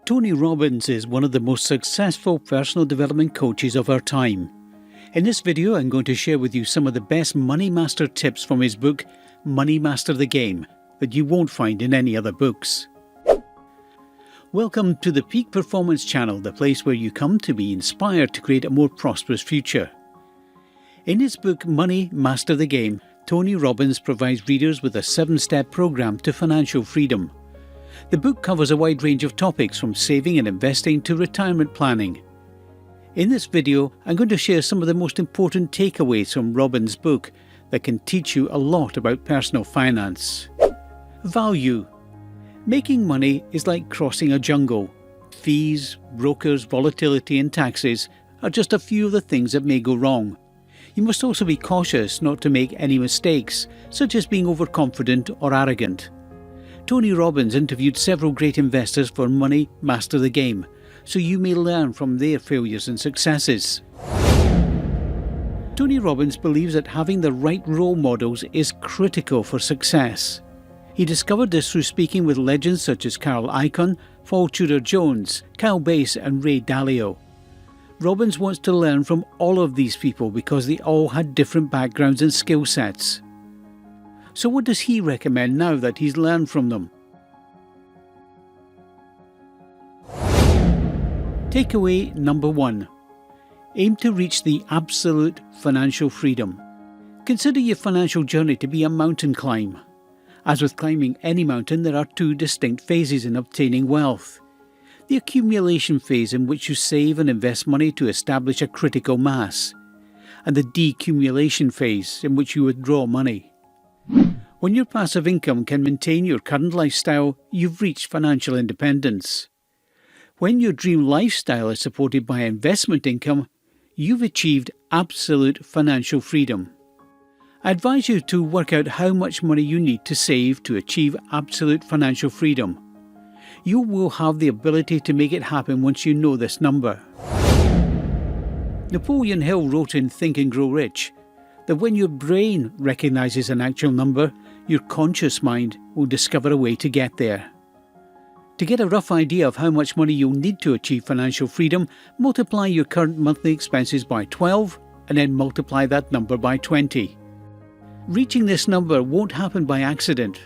Tony Robbins is one of the most successful personal development coaches of our time. In this video, I'm going to share with you some of the best Money Master tips from his book, Money Master the Game, that you won't find in any other books. Welcome to the Peak Performance channel, the place where you come to be inspired to create a more prosperous future. In his book, Money Master the Game, Tony Robbins provides readers with a 7-step program to financial freedom. The book covers a wide range of topics from saving and investing to retirement planning. In this video, I'm going to share some of the most important takeaways from Robbins' book that can teach you a lot about personal finance. Value. Making money is like crossing a jungle. Fees, brokers, volatility and taxes are just a few of the things that may go wrong. You must also be cautious not to make any mistakes, such as being overconfident or arrogant. Tony Robbins interviewed several great investors for Money Master the Game, so you may learn from their failures and successes. Tony Robbins believes that having the right role models is critical for success. He discovered this through speaking with legends such as Carl Icahn, Paul Tudor Jones, Kyle Bass and Ray Dalio. Robbins wants to learn from all of these people because they all had different backgrounds and skill sets. So what does he recommend now that he's learned from them? Takeaway number 1. Aim to reach the absolute financial freedom. Consider your financial journey to be a mountain climb. As with climbing any mountain, there are two distinct phases in obtaining wealth. The accumulation phase, in which you save and invest money to establish a critical mass, and the decumulation phase, in which you withdraw money. When your passive income can maintain your current lifestyle, you've reached financial independence. When your dream lifestyle is supported by investment income, you've achieved absolute financial freedom. I advise you to work out how much money you need to save to achieve absolute financial freedom. You will have the ability to make it happen once you know this number. Napoleon Hill wrote in Think and Grow Rich that when your brain recognizes an actual number, your conscious mind will discover a way to get there. To get a rough idea of how much money you'll need to achieve financial freedom, multiply your current monthly expenses by 12 and then multiply that number by 20. Reaching this number won't happen by accident,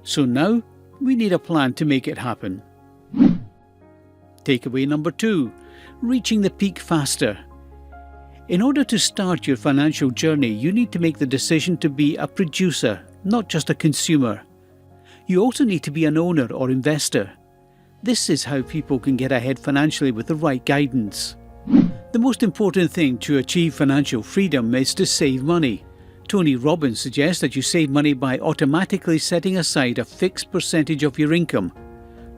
so now we need a plan to make it happen. Takeaway number 2. Reaching the peak faster. In order to start your financial journey, you need to make the decision to be a producer, not just a consumer. You also need to be an owner or investor. This is how people can get ahead financially with the right guidance. The most important thing to achieve financial freedom is to save money. Tony Robbins suggests that you save money by automatically setting aside a fixed percentage of your income,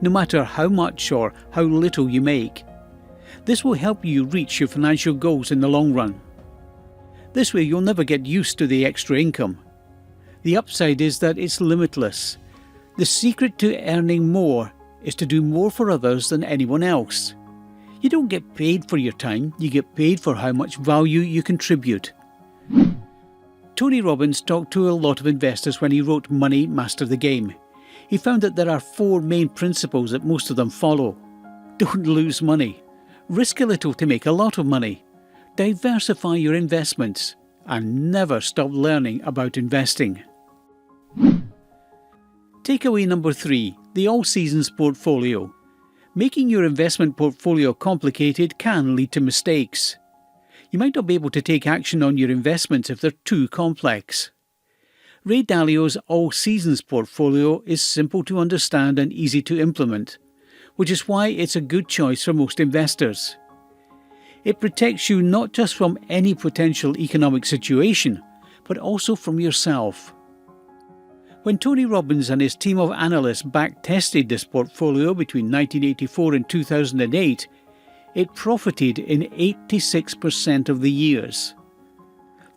no matter how much or how little you make. This will help you reach your financial goals in the long run. This way you'll never get used to the extra income. The upside is that it's limitless. The secret to earning more is to do more for others than anyone else. You don't get paid for your time, you get paid for how much value you contribute. Tony Robbins talked to a lot of investors when he wrote Money Master the Game. He found that there are 4 main principles that most of them follow. Don't lose money. Risk a little to make a lot of money. Diversify your investments. And never stop learning about investing. Takeaway number 3. The All Seasons Portfolio. Making your investment portfolio complicated can lead to mistakes. You might not be able to take action on your investments if they're too complex. Ray Dalio's All Seasons Portfolio is simple to understand and easy to implement, which is why it's a good choice for most investors. It protects you not just from any potential economic situation, but also from yourself. When Tony Robbins and his team of analysts back-tested this portfolio between 1984 and 2008, it profited in 86% of the years.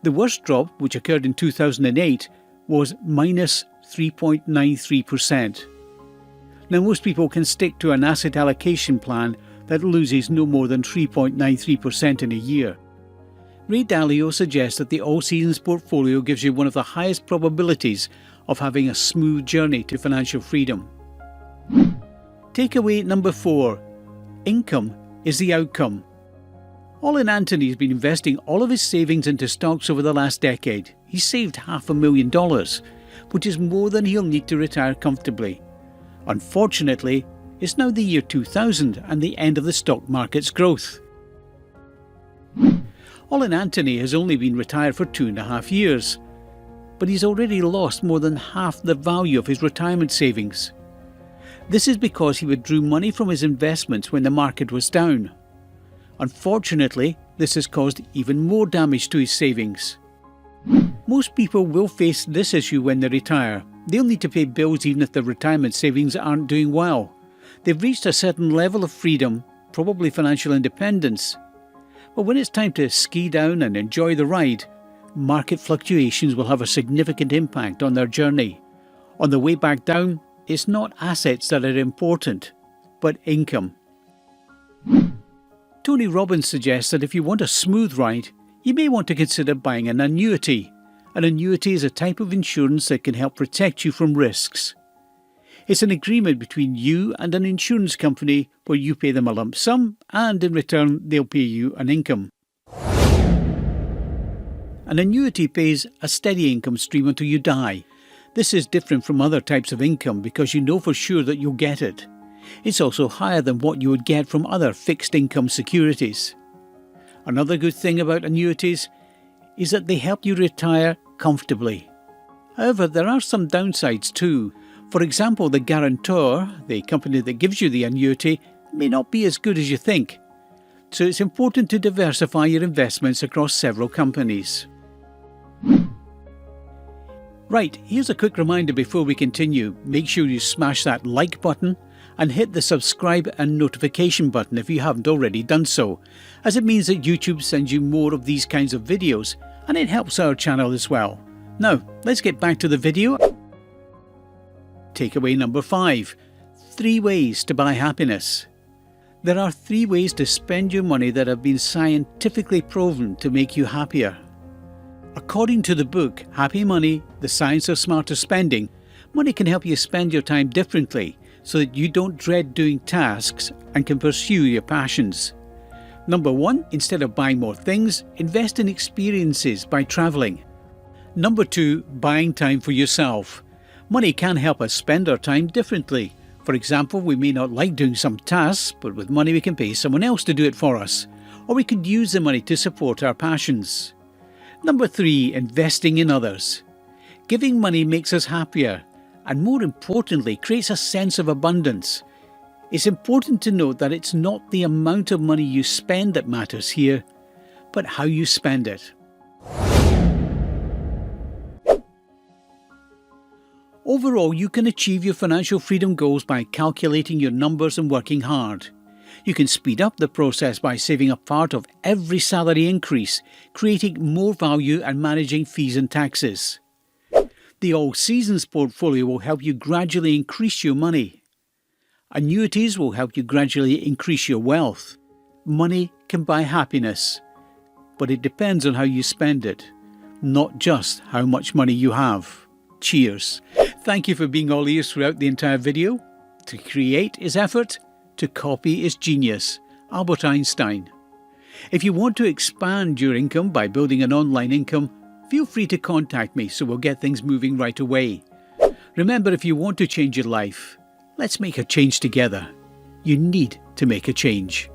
The worst drop, which occurred in 2008, was minus 3.93%. Now most people can stick to an asset allocation plan that loses no more than 3.93% in a year. Ray Dalio suggests that the All Seasons portfolio gives you one of the highest probabilities of having a smooth journey to financial freedom. Takeaway number 4. Income is the outcome. Olin Anthony has been investing all of his savings into stocks over the last decade. He's saved $500,000, which is more than he'll need to retire comfortably. Unfortunately, it's now the year 2000 and the end of the stock market's growth. Olin Anthony has only been retired for 2.5 years, but he's already lost more than half the value of his retirement savings. This is because he withdrew money from his investments when the market was down. Unfortunately, this has caused even more damage to his savings. Most people will face this issue when they retire. They'll need to pay bills even if their retirement savings aren't doing well. They've reached a certain level of freedom, probably financial independence. But when it's time to ski down and enjoy the ride, market fluctuations will have a significant impact on their journey. On the way back down, it's not assets that are important, but income. Tony Robbins suggests that if you want a smooth ride, you may want to consider buying an annuity. An annuity is a type of insurance that can help protect you from risks. It's an agreement between you and an insurance company where you pay them a lump sum and in return they'll pay you an income. An annuity pays a steady income stream until you die. This is different from other types of income because you know for sure that you'll get it. It's also higher than what you would get from other fixed income securities. Another good thing about annuities is that they help you retire comfortably. However, there are some downsides too. For example, the guarantor, the company that gives you the annuity, may not be as good as you think. So it's important to diversify your investments across several companies. Right, here's a quick reminder before we continue. Make sure you smash that like button and hit the subscribe and notification button if you haven't already done so, as it means that YouTube sends you more of these kinds of videos and it helps our channel as well. Now, let's get back to the video. Takeaway number 5. 3 ways to buy happiness. There are 3 ways to spend your money that have been scientifically proven to make you happier. According to the book Happy Money, The Science of Smarter Spending, money can help you spend your time differently so that you don't dread doing tasks and can pursue your passions. Number 1, instead of buying more things, invest in experiences by travelling. Number 2, buying time for yourself. Money can help us spend our time differently. For example, we may not like doing some tasks, but with money we can pay someone else to do it for us. Or we could use the money to support our passions. Number 3, investing in others. Giving money makes us happier, and more importantly, creates a sense of abundance. It's important to note that it's not the amount of money you spend that matters here, but how you spend it. Overall, you can achieve your financial freedom goals by calculating your numbers and working hard. You can speed up the process by saving a part of every salary increase, creating more value and managing fees and taxes. The All Seasons portfolio will help you gradually increase your money. Annuities will help you gradually increase your wealth. Money can buy happiness, but it depends on how you spend it, not just how much money you have. Cheers. Thank you for being all ears throughout the entire video. To create is effort, to copy is genius. Albert Einstein. If you want to expand your income by building an online income, feel free to contact me so we'll get things moving right away. Remember, if you want to change your life, let's make a change together. You need to make a change.